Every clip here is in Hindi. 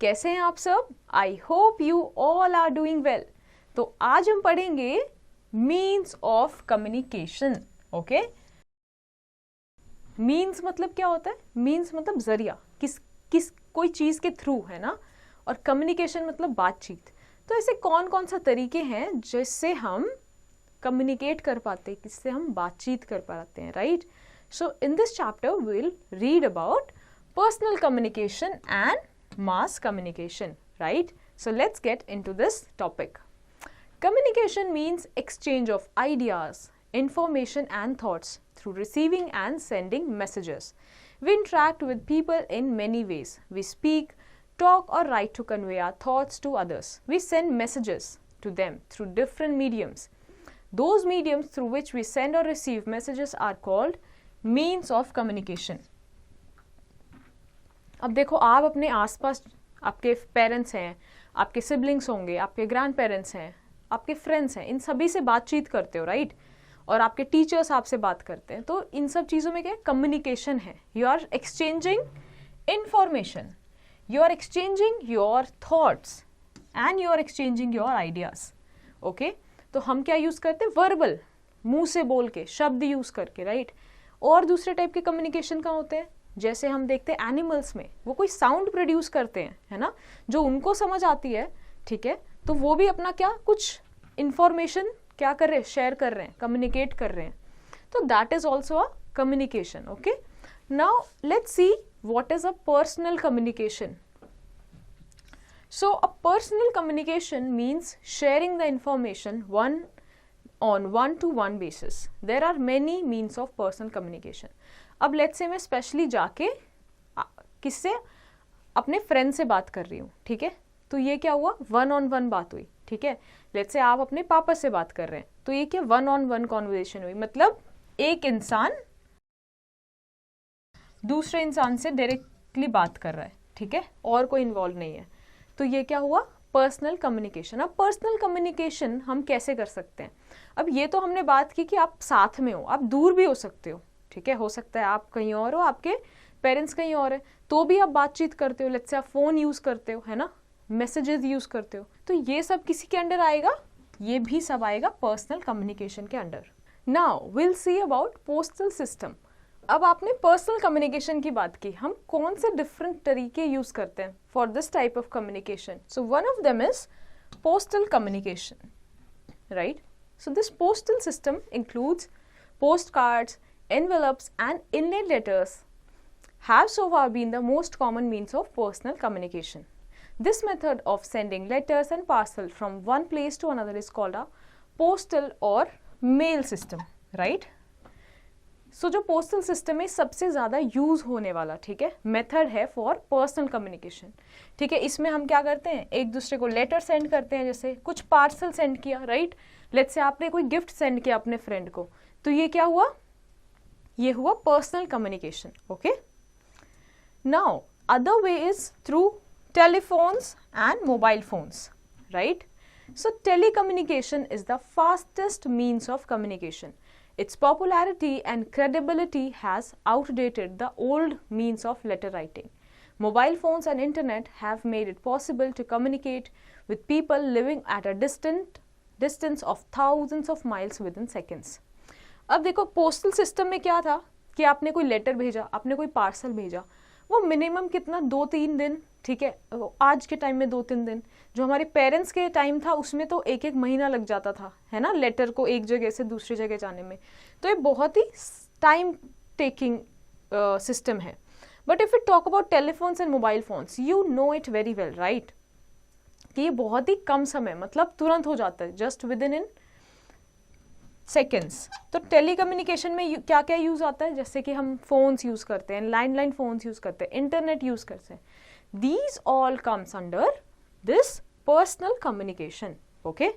कैसे हैं आप सब? I hope you all are doing well. तो आज हम पढ़ेंगे means of communication. Okay, means मतलब क्या होता है? मीन्स मतलब जरिया, किस कोई चीज के थ्रू, है ना। और कम्युनिकेशन मतलब बातचीत। तो ऐसे कौन कौन सा तरीके हैं जिससे हम कम्युनिकेट कर पाते हैं, किससे हम बातचीत कर पाते हैं, right. So in this chapter we will read about personal communication and mass communication, right? So let's get into this topic. Communication means exchange of ideas, information and thoughts through receiving and sending messages. We interact with people in many ways. We speak, talk or write to convey our thoughts to others. We send messages to them through different mediums. Those mediums through which we send or receive messages are called means of communication. अब देखो, आप अपने आसपास आपके पेरेंट्स हैं, आपके सिबलिंग्स होंगे, आपके ग्रैंड पेरेंट्स हैं, आपके फ्रेंड्स हैं, इन सभी से बातचीत करते हो, राइट। और आपके टीचर्स आपसे बात करते हैं। तो इन सब चीज़ों में क्या कम्युनिकेशन है? You are exchanging information, you are exchanging your thoughts and you are exchanging your ideas. Okay, तो हम क्या यूज़ करते हैं? वर्बल, मुंह से बोल के, शब्द यूज़ करके, राइट। और दूसरे टाइप के कम्युनिकेशन कहाँ होते हैं? जैसे हम देखते हैं एनिमल्स में, वो कोई साउंड प्रोड्यूस करते हैं, है ना, जो उनको समझ आती है, ठीक है। तो वो भी अपना क्या कुछ इंफॉर्मेशन क्या कर रहे हैं? शेयर कर रहे हैं, कम्युनिकेट कर रहे हैं। तो that is also a communication. Okay, now let's see what is a personal communication. So a personal communication means sharing the information on one-to-one basis. There are many means of personal communication. अब लेट्स से मैं स्पेशली जाके किससे? अपने फ्रेंड से बात कर रही हूँ, ठीक है। तो ये क्या हुआ? वन ऑन वन बात हुई, ठीक है। लेट्स से आप अपने पापा से बात कर रहे हैं, तो ये क्या? वन ऑन वन कॉन्वर्सेशन हुई। मतलब एक इंसान दूसरे इंसान से डायरेक्टली बात कर रहा है, ठीक है, और कोई इन्वॉल्व नहीं है। तो ये क्या हुआ? Personal communication. अब पर्सनल कम्युनिकेशन हम कैसे कर सकते हैं? अब ये तो हमने बात की कि आप साथ में हो, आप दूर भी हो सकते हो, ठीक है। हो सकता है आप कहीं और हो, आपके पेरेंट्स कहीं और है, तो भी आप बातचीत करते हो। लेट्स से आप फोन यूज करते हो, है ना, मैसेजेस यूज करते हो। तो ये सब किसी के अंडर आएगा? ये भी सब आएगा पर्सनल कम्युनिकेशन के under. Now will see about postal system. अब आपने पर्सनल कम्युनिकेशन की बात की, हम कौन से डिफरेंट तरीके यूज करते हैं for this type of communication? So one of them is postal communication, right. So this postal system includes post cards, envelopes and inlaid letters have so far been the most common means of personal communication. This method of sending letters and parcels from one place to another is called a postal or mail system, right? So जो postal system है सबसे ज़्यादा यूज होने वाला, ठीक है, मेथड है फॉर पर्सनल कम्युनिकेशन, ठीक है। इसमें हम क्या करते हैं? एक दूसरे को लेटर सेंड करते हैं, जैसे कुछ पार्सल सेंड किया, राइट। लेट्स से आपने कोई गिफ्ट सेंड किया अपने फ्रेंड को, तो ये क्या हुआ? ये हुआ personal communication. Okay, now other way is through telephones and mobile phones, right. So telecommunication is the fastest means of communication. Its popularity and credibility has outdated the old means of letter writing. Mobile phones and internet have made it possible to communicate with people living at a distance of thousands of miles within seconds. अब देखो, पोस्टल सिस्टम में क्या था कि आपने कोई लेटर भेजा, आपने कोई पार्सल भेजा, वो मिनिमम कितना? 2-3 दिन, ठीक है। आज के टाइम में 2-3 दिन, जो हमारे पेरेंट्स के टाइम था उसमें तो 1-1 महीना लग जाता था, है ना, लेटर को एक जगह से दूसरी जगह जाने में। तो ये बहुत ही टाइम टेकिंग सिस्टम है। But if you talk about telephones and mobile phones, you know it very well, right, कि ये बहुत ही कम समय, मतलब तुरंत हो जाता है, जस्ट विद इन सेकेंड्स। तो टेलीकम्युनिकेशन में क्या क्या यूज आता है? जैसे कि हम फोन्स यूज करते हैं, लैंडलाइन फोन्स यूज करते हैं, इंटरनेट यूज करते हैं। These all comes under this personal communication. Okay,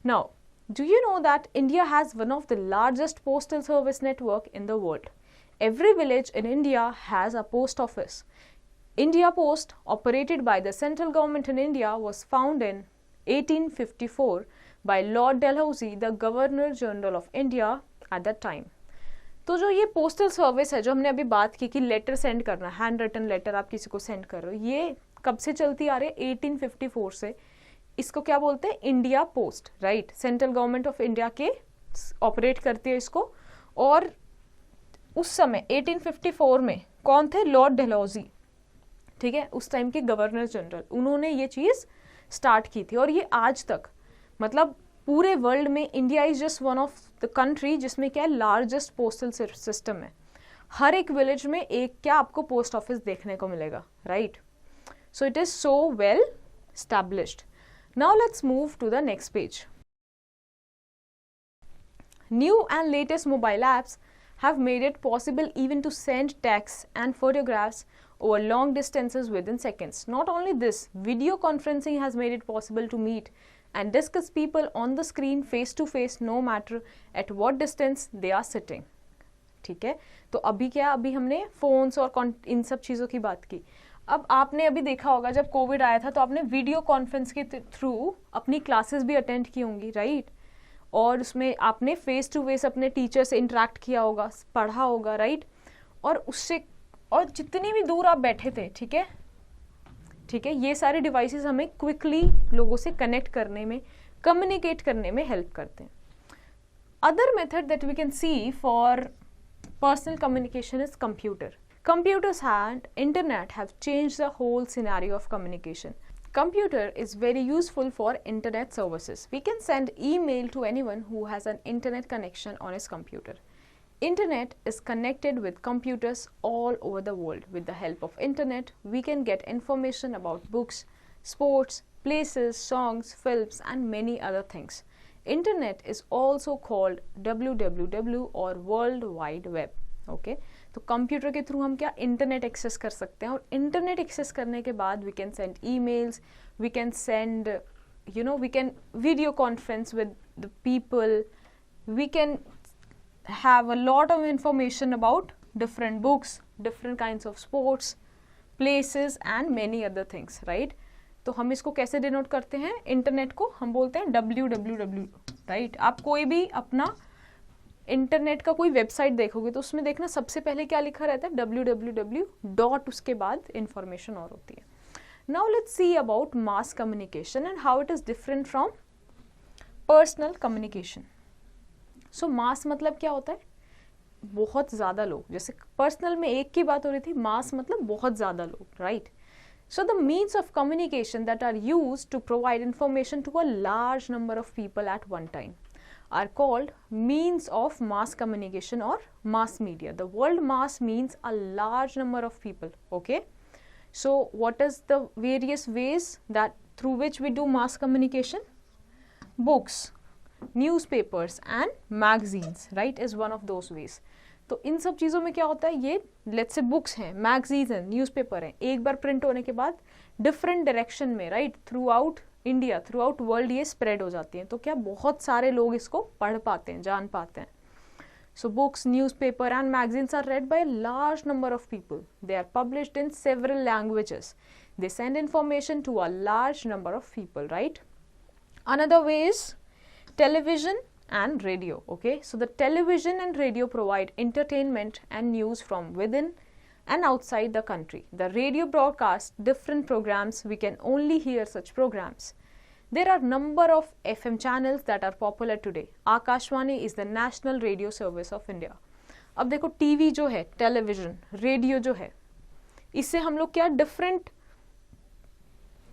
now do you know that India has one of the largest postal service network in the world? Every village in India has a post office. India Post, operated by the central government in India, was founded in 1854 by Lord Dalhousie, the Governor General of India at that time. तो जो ये पोस्टल सर्विस है, जो हमने अभी बात की कि लेटर सेंड करना, हैंड रिटन लेटर आप किसी को सेंड कर रहे हो, ये कब से चलती आ रही है? 1854 से। इसको क्या बोलते हैं? India post, right. Central government of India के ऑपरेट करती है इसको। और उस समय 1854 में कौन थे? लॉर्ड डलहौजी, ठीक है, उस टाइम के गवर्नर जनरल, उन्होंने ये चीज स्टार्ट की थी। और ये आज तक, मतलब पूरे वर्ल्ड में India is just one of the country जिसमें क्या है? लार्जेस्ट पोस्टल सिस्टम है। हर एक विलेज में एक क्या आपको पोस्ट ऑफिस देखने को मिलेगा, right. So it is so well established. Now let's move to the next page. New and latest mobile apps have made it possible even to send texts and photographs over long distances within seconds. Not only this, video conferencing has made it possible to meet and discuss people on the screen face to face no matter at what distance they are sitting. ठीक है, तो अभी क्या, अभी हमने फोन्स और इन सब चीज़ों की बात की। अब आपने अभी देखा होगा जब कोविड आया था तो आपने वीडियो कॉन्फ्रेंस के थ्रू अपनी क्लासेस भी अटेंड की होंगी, राइट। और उसमें आपने फेस टू फेस अपने टीचर से इंटरेक्ट किया होगा, पढ़ा होगा, राइट। और उससे, और जितनी भी दूर आप बैठे थे, ठीक है, ठीक है, ये सारे डिवाइसेस हमें क्विकली लोगों से कनेक्ट करने में, कम्युनिकेट करने में हेल्प करते हैं। Other method that we can see for personal communication is computer. Computers and internet have changed the whole scenario of communication. Computer is very useful for internet services. We can send email to anyone who has an internet connection on his computer. Internet is connected with computers all over the world. With the help of internet, we can get information about books, sports, places, songs, films and many other things. Internet is also called www और वर्ल्ड वाइड वेब, ओके। तो कंप्यूटर के थ्रू हम क्या इंटरनेट एक्सेस कर सकते हैं, और इंटरनेट एक्सेस करने के बाद we can send emails, we can send we can video conference with the people, we can have a lot of information about different books, different kinds of sports, places and many other things, right. तो हम इसको कैसे डिनोट करते हैं? इंटरनेट को हम बोलते हैं www, राइट। आप कोई भी अपना इंटरनेट का कोई वेबसाइट देखोगे तो उसमें देखना सबसे पहले क्या लिखा रहता है? www डॉट, उसके बाद इंफॉर्मेशन और होती है। Now let's see about mass communication and how it is different from personal communication. So mass मतलब क्या होता है? बहुत ज़्यादा लोग। जैसे पर्सनल में एक की बात हो रही थी, मास मतलब बहुत ज़्यादा लोग, right. So the means of communication that are used to provide information to a large number of people at one time are called means of mass communication or mass media. The word mass means a large number of people, okay. So what is the various ways that through which we do mass communication? Books, newspapers and magazines, right, is one of those ways. तो इन सब चीज़ों में क्या होता है? ये लेट्स से बुक्स हैं, मैगजीन्स हैं, न्यूज़पेपर हैं, एक बार प्रिंट होने के बाद डिफरेंट डायरेक्शन में, right, through out India, through out world ये स्प्रेड हो जाती हैं। तो क्या बहुत सारे लोग इसको पढ़ पाते हैं, जान पाते हैं। So books, newspaper and magazines are read by a large number of people. They are published in several languages. They send information to a large number of people, right? Another way is television and radio, okay? So the television and radio provide entertainment and news from within and outside the country. The radio broadcasts different programs. We can only hear such programs. There are number of FM channels that are popular today. Akashvani is the national radio service of India. अब देखो टीवी जो है, टेलीविजन, रेडियो जो है, इससे हम लोग क्या डिफरेंट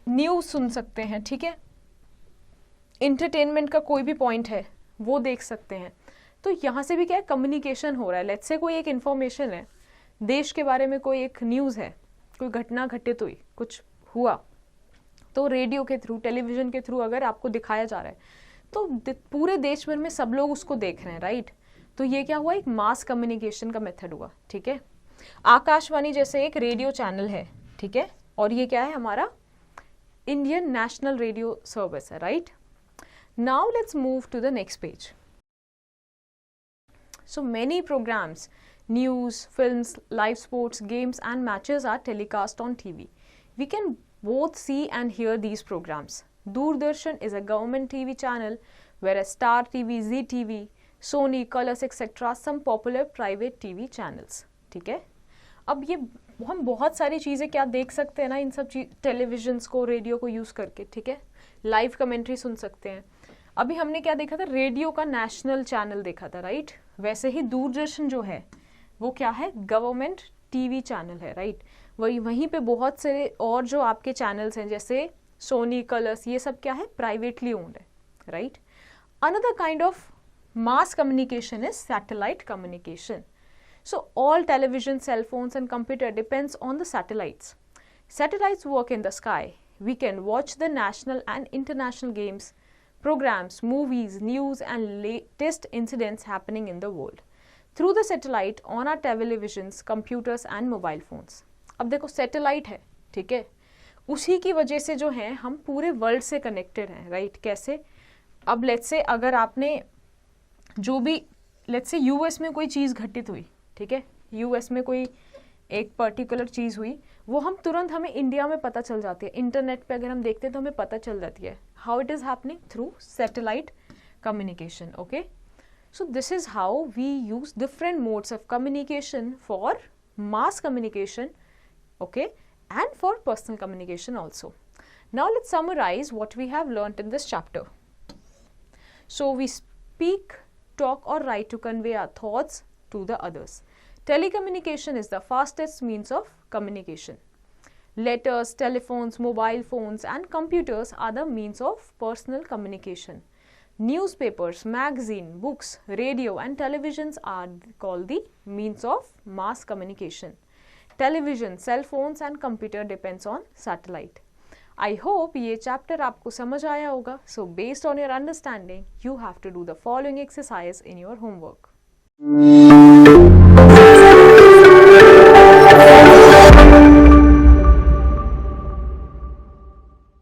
न्यूज सुन सकते हैं, ठीक है। इंटरटेनमेंट का कोई भी पॉइंट है वो देख सकते हैं। तो यहाँ से भी क्या है, कम्युनिकेशन हो रहा है। लेट्स से कोई एक इन्फॉर्मेशन है, देश के बारे में कोई एक न्यूज़ है, कोई घटना घटित हुई, कुछ हुआ, तो रेडियो के थ्रू, टेलीविजन के थ्रू अगर आपको दिखाया जा रहा है तो पूरे देश भर में सब लोग उसको देख रहे हैं, राइट। तो ये क्या हुआ, एक मास कम्युनिकेशन का मेथड हुआ, ठीक है। आकाशवाणी जैसे एक रेडियो चैनल है, ठीक है, और ये क्या है, हमारा इंडियन नेशनल रेडियो सर्विस है, right. Now let's move to the next page. So many programs, news, films, live sports, games and matches are telecast on TV. We can both see and hear these programs. Doordarshan is a government TV channel, whereas Star TV, Zee TV, Sony, Colors, etc. some popular private TV channels. ठीक है। अब ये हम बहुत सारी चीज़ें क्या देख सकते हैं ना इन सब चीज, टेलीविजन्स को, रेडियो को यूज़ करके, ठीक है, लाइव कमेंट्री सुन सकते हैं। अभी हमने क्या देखा था, रेडियो का नेशनल चैनल देखा था, राइट। वैसे ही दूरदर्शन जो है वो क्या है, गवर्नमेंट टीवी चैनल है, राइट। वहीं पे बहुत से और जो आपके चैनल्स हैं जैसे सोनी, कलर्स, ये सब क्या है, प्राइवेटली ओन्ड है, right. Another kind of mass communication is satellite communication. So all television, cell phones and computer depends on the satellites. Satellites work in the sky. We can watch the national and international games, programs, movies, news and latest incidents happening in the world through the satellite on our televisions, computers and mobile phones. अब देखो सैटेलाइट है, ठीक है, उसी की वजह से जो है हम पूरे वर्ल्ड से कनेक्टेड हैं, राइट। कैसे, अब लेट्स से अगर आपने जो भी लेट्स से यूएस में कोई चीज़ घटित हुई, ठीक है, यूएस में कोई एक पर्टिकुलर चीज़ हुई, वो हम तुरंत हमें इंडिया में पता चल जाती है, इंटरनेट पे अगर हम देखते हैं तो हमें पता चल जाती है। How it is happening, through satellite communication, okay. So this is how we use different modes of communication for mass communication, okay, and for personal communication also. Now let's summarize what we have learnt in this chapter. So we speak, talk or write to convey our thoughts to the others. Telecommunication is the fastest means of communication. Letters, telephones, mobile phones and computers are the means of personal communication. Newspapers, magazine, books, radio and televisions are called the means of mass communication. Television, cell phones and computer depends on satellite. I hope ये chapter आपको समझ आया होगा. So based on your understanding, you have to do the following exercise in your homework.